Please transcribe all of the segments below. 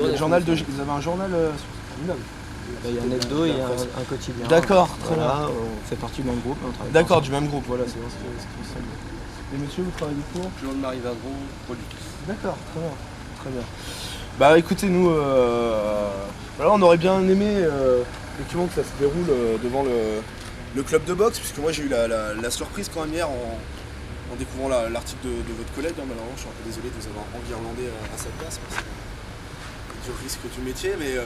Vous avez un journal sur Il y a un hebdo et un quotidien. D'accord, très voilà, bien. on fait partie du même groupe. D'accord, du même groupe, voilà, c'est ce qui me semble. Et monsieur, vous travaillez pour Jean-Marie Verdron, producteur. D'accord, très bien, très bien. Bah écoutez, nous, voilà, on aurait bien aimé effectivement que ça se déroule devant le club de boxe, puisque moi j'ai eu la surprise quand même hier en découvrant l'article de votre collègue. Malheureusement, je suis un peu désolé de vous avoir enguirlandé à sa place, parce que c'est du risque du métier, mais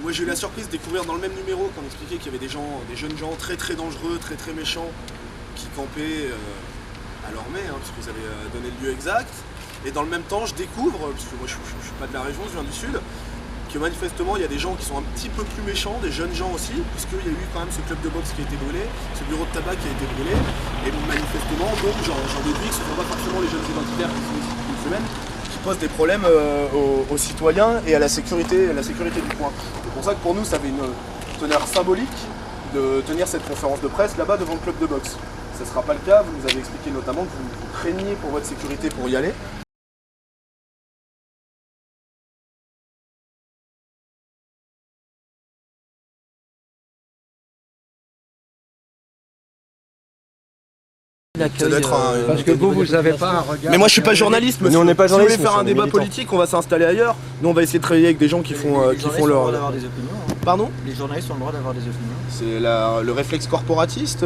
moi j'ai eu la surprise de découvrir dans le même numéro qu'on expliquait qu'il y avait des jeunes gens très très dangereux, très très méchants, qui campaient à Lormay, puisque vous avez donné le lieu exact. Et dans le même temps, je découvre, parce que moi je suis pas de la région, je viens du sud, que manifestement il y a des gens qui sont un petit peu plus méchants, des jeunes gens aussi, puisqu'il y a eu quand même ce club de boxe qui a été brûlé, ce bureau de tabac qui a été brûlé, et manifestement, donc j'en déduis que ce ne sont pas forcément les jeunes identitaires qui sont ici depuis une semaine, qui posent des problèmes aux citoyens et à la sécurité du coin. C'est pour ça que pour nous, ça avait une teneur symbolique de tenir cette conférence de presse là-bas devant le club de boxe. Ce ne sera pas le cas, vous nous avez expliqué notamment que vous craigniez pour votre sécurité pour y aller. Parce que vous n'avez pas un regard. Mais moi je suis pas journaliste, monsieur. Nous, on n'est pas si vous journaliste, voulez faire un monsieur, on est débat militant. politique, on va s'installer ailleurs. Nous on va essayer de travailler avec des gens qui font leur. Les journalistes ont le droit d'avoir des opinions. Pardon? Les journalistes ont le droit d'avoir des opinions. C'est le réflexe corporatiste.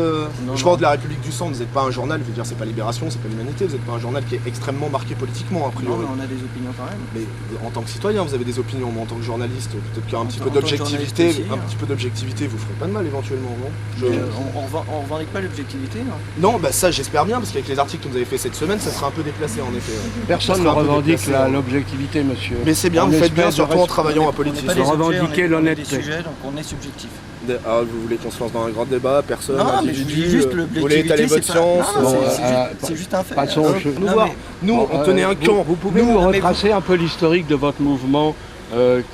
Je pense de la République du Sang, vous n'êtes pas un journal, je veux dire, c'est pas Libération, c'est pas l'Humanité, vous n'êtes pas un journal qui est extrêmement marqué politiquement, a priori. Non, mais on a des opinions quand même. Mais en tant que citoyen, vous avez des opinions, mais en tant que journaliste, peut-être qu'un petit peu En tant que journaliste d'objectivité, aussi, un petit peu d'objectivité vous ferait pas de mal éventuellement, non? On revendique pas l'objectivité, non? Non, bah ça j'espère bien, parce qu'avec les articles que vous avez fait cette semaine, ça sera un peu déplacé en effet. Personne ne revendique l'objectivité, monsieur. Mais c'est bien, On vous faites bien, espère de surtout en travaillant à politique. des revendiquer l'honnêteté. Des sujets, donc on est subjectif. Ah, vous voulez qu'on se lance dans un grand débat, personne, Non, mais je individu, dis juste vous voulez étaler votre science. c'est juste un fait. Passons aux choses. Nous, on tenait un camp. Vous pouvez nous retracer un peu l'historique de votre mouvement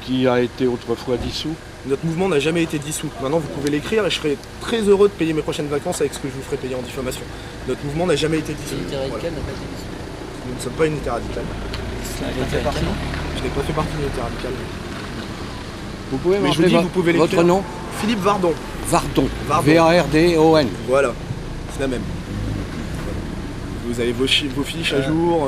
qui a été autrefois dissous? Notre mouvement n'a jamais été dissous. Maintenant, vous pouvez l'écrire et je serai très heureux de payer mes prochaines vacances avec ce que je vous ferai payer en diffamation. Notre mouvement n'a jamais été dissous. L'unité radicale n'a pas été dissous. Nous ne sommes pas une unité radicale. Je n'ai pas fait partie de l'unité radicale. Vous pouvez Mais je vous m'appeler dis, vous pouvez votre l'écrire. nom? Philippe Vardon. Vardon. V-A-R-D-O-N. Voilà, c'est la même. Vous avez vos fiches à jour.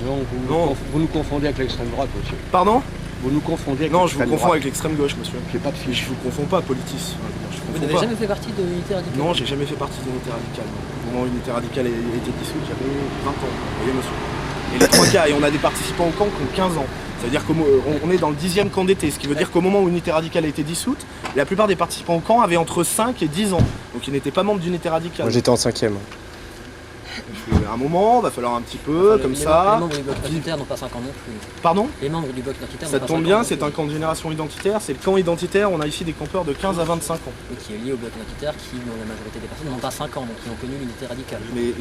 Non, vous nous confondez avec l'extrême droite, monsieur. Pardon? Vous nous confondez avec Non, je vous l'extrême confonds droite. avec l'extrême gauche, monsieur. J'ai pas de fiche. Je vous confonds pas, politis. Vous n'avez jamais fait partie de l'unité radicale? Non, j'ai jamais fait partie de l'unité radicale. Au moment où l'unité radicale a été dissoute, j'avais 20 ans. Vous voyez, monsieur. Et les trois cas, et on a des participants au camp qui ont 15 ans. C'est-à-dire qu'on est dans le 10e camp d'été, ce qui veut dire qu'au moment où l'unité radicale a été dissoute, la plupart des participants au camp avaient entre 5 et 10 ans. Donc ils n'étaient pas membres d'unité radicale. Moi j'étais en 5e. À un moment, va falloir un petit peu, comme ça. Les membres du bloc identitaire n'ont pas 5 ans non plus. Pardon? Les membres du bloc identitaire Ça n'ont pas 5 ans. tombe bien, non c'est plus. un camp de génération identitaire, c'est le camp identitaire, on a ici des campeurs de 15 à 25 ans. Et qui est lié au bloc identitaire, qui, dont la majorité des personnes n'ont pas 5 ans, donc qui ont connu l'unité radicale. Mais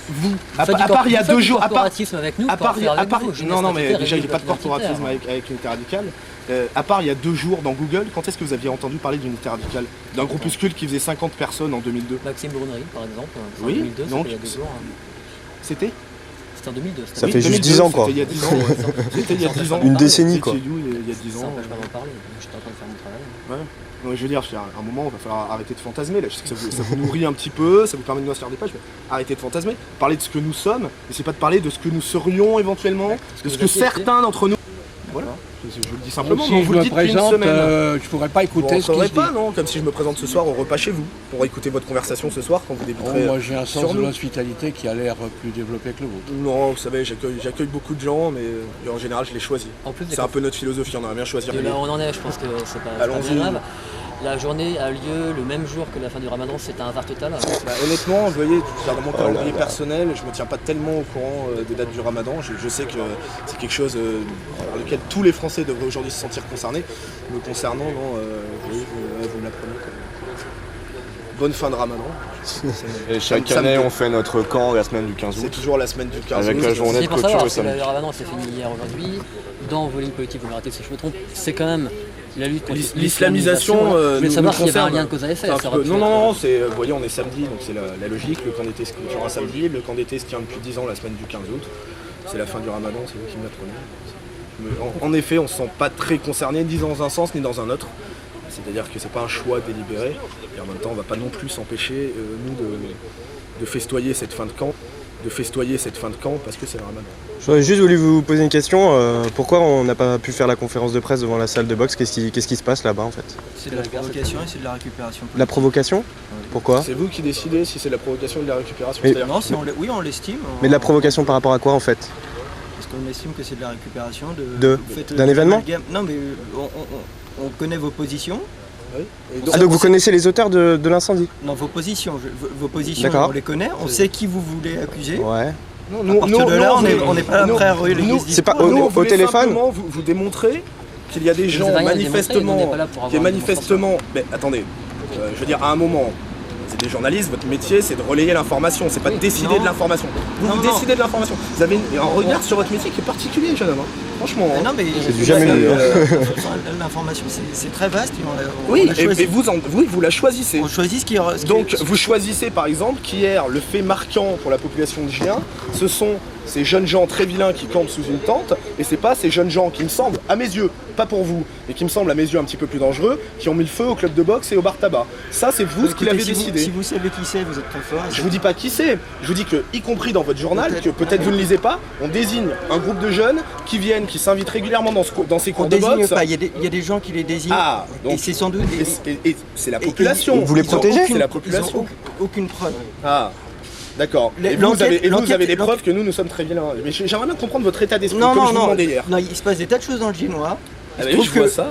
vous, à Faites du part il y a 2 jours, corporatisme avec nous, non, non, mais déjà il n'y a pas de corporatisme avec l'unité radicale. À part il y a 2 jours dans Google, quand est-ce que vous aviez entendu parler d'unité radicale? D'un groupuscule qui faisait 50 personnes en 2002. Maxime Brunerie, par exemple. Oui, En 2002, donc, c'était il y a 2 jours. C'était C'était en 2002. Ça fait juste 10 ans, quoi. C'était il y a 10 ans. Ouais. C'était il y a 10 ans. Une décennie, quoi. C'était il y a 10 Ça ans. n'empêche pas d'en parler. J'étais en train de faire mon travail. Ouais. Non, je veux dire, à un moment, il va falloir arrêter de fantasmer. Là. Je sais que ça vous nourrit un petit peu, ça vous permet de nous faire des pages, mais arrêtez de fantasmer. Parler de ce que nous sommes, mais c'est pas de parler de ce que nous serions éventuellement, de ce que certains d'entre nous. Voilà. Je vous le dis simplement, Si mais on je vous le me dit depuis une présente, semaine. je pourrais pas Vous écouter ce qui ne se dit. pas, non, comme si je me présente ce soir au repas chez vous, pour écouter votre conversation ce soir quand vous débuterez. Moi j'ai un sens sur de nous. l'hospitalité qui a l'air plus développé que le vôtre. Non, vous savez, j'accueille beaucoup de gens, mais en général, je les choisis. En plus, C'est un peu notre philosophie, on aimerait bien choisir. de là où on en est, je pense que c'est pas Allons-y. bien grave. La journée a lieu le même jour que la fin du ramadan, c'est un hasard total. Bah, honnêtement, vous voyez, dans mon calendrier personnel, je me tiens pas tellement au courant des dates du ramadan. Je sais que c'est quelque chose par lequel tous les Français devraient aujourd'hui se sentir concernés. Me concernant, non, vous l'apprenez. Bonne fin de ramadan. Et chaque année on fait notre camp la semaine du 15 C'est août. toujours la semaine du 15 Avec août. la journée C'est de pour clôture savoir, le parce que samedi. le ramadan s'est fini hier aujourd'hui. Dans Volume Politique, vous m'arrêtez si je me trompe, c'est quand même la lutte contre L'islamisation, Je voulais nous savoir s'il y avait un concerne. lien de cause à effet. C'est un ça peu- aurait pu Non, être- non, vous voyez, on est samedi, donc c'est la logique. Le camp d'été se clôture un samedi, le camp d'été se tient depuis 10 ans la semaine du 15 août. C'est la fin du ramadan, c'est vous qui me l'apprenez. Mais en effet, on ne se sent pas très concerné ni dans un sens ni dans un autre. C'est-à-dire que c'est pas un choix délibéré. Et en même temps, on ne va pas non plus s'empêcher, nous, de festoyer cette fin de camp. Parce que c'est le ramadan. J'aurais juste voulu vous poser une question. Pourquoi on n'a pas pu faire la conférence de presse devant la salle de boxe? Qu'est-ce qui se passe là-bas en fait? C'est de la provocation et c'est de la récupération. La provocation? Pourquoi? C'est vous qui décidez si c'est de la provocation ou de la récupération. Mais- Non, oui, on l'estime. Mais de la provocation par rapport à quoi en fait? Parce qu'on estime que c'est de la récupération D'un événement? Non, mais on connaît vos positions. Oui. Et Ah, donc vous connaissez les auteurs de l'incendie? Non, vos positions, D'accord. on les connaît. On sait qui vous voulez accuser. Ouais. Non, À partir de là, on n'est pas prêt à relayer nous- les c'est pas discours. au- Nous, on au voulait téléphone simplement vous démontrer qu'il y a des gens avez rien à démontrer, nous, manifestement, on n'est pas là pour avoir une démonstration. mais attendez, je veux dire à un moment, c'est des journalistes, votre métier c'est de relayer l'information, c'est pas de décider non. de l'information. Vous Non, non. décidez de l'information. Vous avez un regard sur votre métier qui est particulier, jeune homme. Hein. Franchement. Mais Hein. non, mais C'est du jamais vu, l'information, c'est très vaste. Et Oui, on a choisi. et vous la choisissez. On choisit ce qui est. Donc vous choisissez par exemple qu'hier, le fait marquant pour la population de Gien, ce sont ces jeunes gens très vilains qui campent sous une tente, et c'est pas ces jeunes gens qui me semblent, à mes yeux, pas pour vous, mais qui me semblent à mes yeux un petit peu plus dangereux, qui ont mis le feu au club de boxe et au bar tabac. Ça c'est vous ce qui l'avez décidé. Si vous savez qui c'est, vous êtes très fort. Je vous dis pas qui c'est, je vous dis que, y compris dans votre journal, que peut-être vous ne lisez pas, on désigne un groupe de jeunes qui viennent, qui s'invitent régulièrement dans ces On cours de désigne boxe. pas, il y a des gens qui les désignent. Ah, donc- et c'est sans doute. Et c'est la population. Vous les Ils ont protégez C'est la Ils population. ont aucune preuve. Ah, d'accord. Et vous L'enquête- avez des l'enquête- preuves que nous sommes très vilains. Mais j'aimerais bien comprendre votre état d'esprit, Non, comme non, je vous non. demandais hier. Non, il se passe des tas de choses dans le Ginois. Ah bah oui, je vois ça.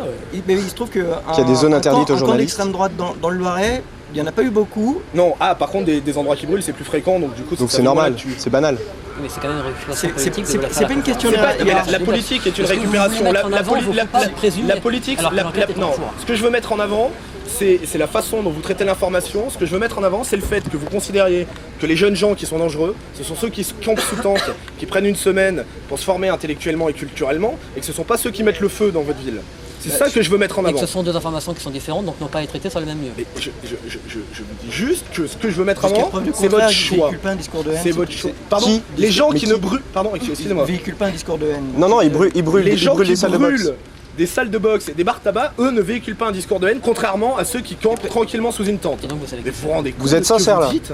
Mais il se trouve que. Qu'il y a des zones interdites aux Un camp journalistes. d'extrême droite dans le Loiret, il n'y en a pas eu beaucoup. Non, par contre, des endroits qui brûlent, c'est plus fréquent, donc du coup, Donc ça c'est fait normal, là-dessus. c'est banal. Mais c'est quand même une récupération C'est politique. c'est pas une question de. C'est pas- mais la hiérarchie. politique est une Est-ce que vous récupération. voulez mettre en avant vos présumés, La politique, alors que l'enquête est en non. cours. Ce que je veux mettre en avant, c'est la façon dont vous traitez l'information. Ce que je veux mettre en avant, c'est le fait que vous considériez que les jeunes gens qui sont dangereux, ce sont ceux qui se campent sous tente, qui prennent une semaine pour se former intellectuellement et culturellement, et que ce sont pas ceux qui mettent le feu dans votre ville. C'est ça que je veux mettre en Et que avant. ce sont deux informations qui sont différentes, donc n'ont pas à être traitées sur le même lieu. Mais je vous dis juste que ce que je veux mettre en Jusqu'à avant, preuve du c'est contraire, votre je choix. véhicule pas un discours de haine. C'est votre choix. Pardon, Qui les gens Mais qui qui ne brûlent. Pardon, excusez-moi. Véhicule pas un discours de haine. Non, ils brûlent Les gens qui les salles de boxe. brûlent des salles de boxe et des bars tabac, eux ne véhiculent pas un discours de haine, contrairement à ceux qui campent tranquillement sous une tente. Et donc vous savez Mais que vous vous rendez compte Vous êtes de ce que sincère, vous là dites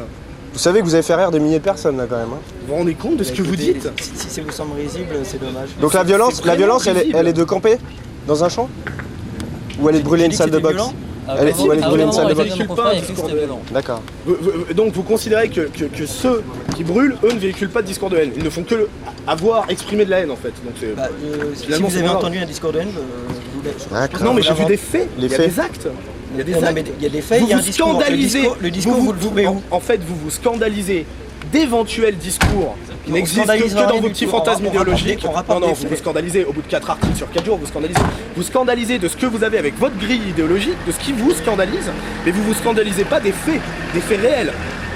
Vous savez que vous avez fait rire des milliers de personnes là quand même. Hein. Vous vous rendez compte de ce que vous Écoutez, dites Si ça vous semble risible, c'est dommage. Donc la violence, vraiment elle risible. est de camper dans un champ? Ou elle est de brûler J'ai une dit salle que de c'était boxe? violent. Elle est à aucun brûlée moment, une salle de on a boxe. été dans mon Pas un confrère, il a cru que discours c'était de- violent. D'accord. Donc vous considérez que ceux qui brûlent, eux ne véhiculent pas de discours de haine. Ils ne font que avoir exprimé de la haine en fait. Donc c'est... Bah, si Finalement, vous c'est avez pas grave. entendu un discours de haine, D'accord. Non mais j'ai vu des faits, Les il y a faits. des actes. Il y a des Non, actes. mais il y a des faits, Vous il y a un vous discours. scandalisez. Le discours, vous le trouvez où? En fait, vous vous scandalisez d'éventuels discours qui On n'existent scandalise que dans rien vos du petits tout. fantasmes On rapporte idéologiques. des- on rapporte Non, des vous vous faits. scandalisez au bout de 4 articles sur 4 jours, vous scandalisez. Vous scandalisez de ce que vous avez avec votre grille idéologique, de ce qui vous scandalise, mais vous vous scandalisez pas des faits réels.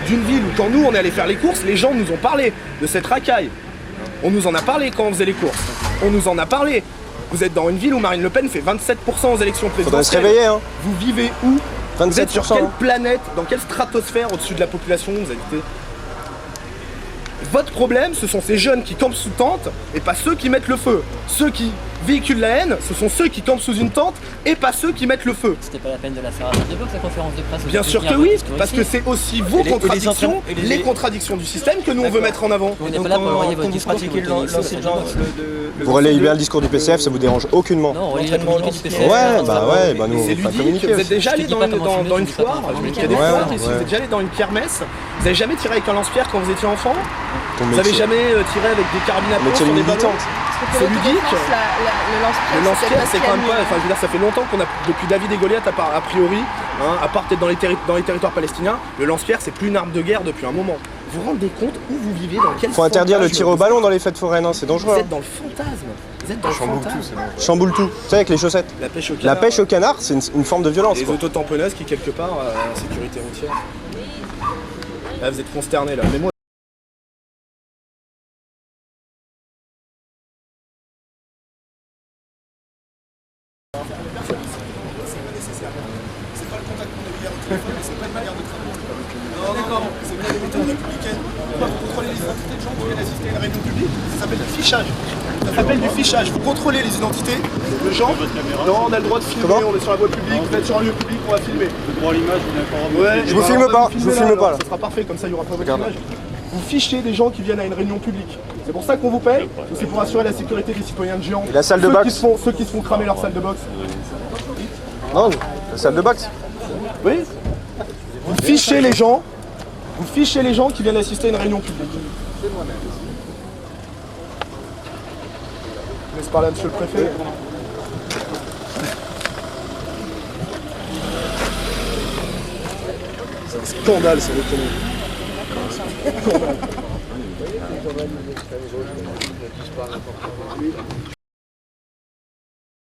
D'une ville où quand nous on est allé faire les courses, les gens nous ont parlé de cette racaille. On nous en a parlé quand on faisait les courses. On nous en a parlé. Vous êtes dans une ville où Marine Le Pen fait 27% aux élections Faudrait se présidentielles. réveiller hein. Vous vivez où? Vous êtes sur 27%. quelle planète, dans quelle stratosphère au-dessus de la population vous habitez? Votre problème, ce sont ces jeunes qui campent sous tente et pas ceux qui mettent le feu. Ceux qui véhiculent la haine, ce sont ceux qui campent sous une tente et pas ceux qui mettent le feu. C'était pas la peine de la faire à salle de boxe, la conférence de presse. Bien vous sûr pouvez que venir oui, discours parce ici. que c'est aussi vos Et les contradictions, entraînements- et les contradictions du système que nous on veut D'accord. mettre en avant. On n'est Donc, pas là pour relayer votre quand vous discours. pratiquez que vous tenez ici, l'enseignement, c'est le Vous relayez bien le discours du PCF, ça vous dérange aucunement. Non, on relie la L'entraînement communiqué du lance-pierre. PCF. Ouais, on bah va- ouais, bah nous on C'est va pas ludique, communiquer vous êtes aussi. déjà allé Je te dis pas comment dans filmer, une je dis pas foire, comment il y a filmer. des Ouais, foires ouais, ici, ouais. vous êtes déjà allé dans une kermesse. Vous avez jamais tiré avec un lance-pierre quand vous étiez enfant? Ton Vous avez métier. jamais tiré avec des carabines à plomb Métier sur des militant. ballons? C'est ludique. Le Le lance-pierre, lance-pierre, c'est quand même pas. pas. Enfin, je veux dire, ça fait longtemps qu'on a, depuis David et Goliath, a priori, hein, à part peut-être dans les territoires palestiniens, le lance-pierre, c'est plus une arme de guerre depuis un moment. Vous vous rendez compte où vous vivez, dans quel Faut interdire le fantasme tir au ballon dans les fêtes foraines, hein, c'est Vous dangereux. êtes dans le fantasme. Vous êtes dans le fantasme. Chamboule tout. Tu sais avec les chaussettes. La pêche au La canard. pêche au canard, c'est une forme de violence. Les Quoi. autotamponneuses qui, quelque part, en sécurité routière. Là, vous êtes consternés, là. Mais moi, c'est pas nécessaire. C'est pas le contact qu'on a eu hier au téléphone, c'est pas une manière de travailler. Non, d'accord, c'est bien les méthodes républicaines. Pour contrôler les identités de gens qui viennent assister à une réunion publique, ça s'appelle du fichage. Ça s'appelle du fichage. Vous contrôlez les identités de gens. Non, on a le droit de filmer, on est sur la voie publique, vous êtes sur un lieu public, on va filmer. Le droit à l'image, vous n'avez pas Ouais, Je vous filme pas, je vous filme pas là. Ça sera parfait, comme ça il y aura pas votre image. Vous fichez des gens qui viennent à une réunion publique. C'est pour ça qu'on vous paye, c'est pour assurer la sécurité des citoyens de Géant. Et la salle de Ceux boxe Ceux qui se font cramer leur salle de boxe. Non, la salle de boxe. Oui. Vous fichez les gens. Vous fichez les gens qui viennent assister à une réunion publique. Laisse parler à monsieur le préfet. C'est un scandale, c'est reconnu.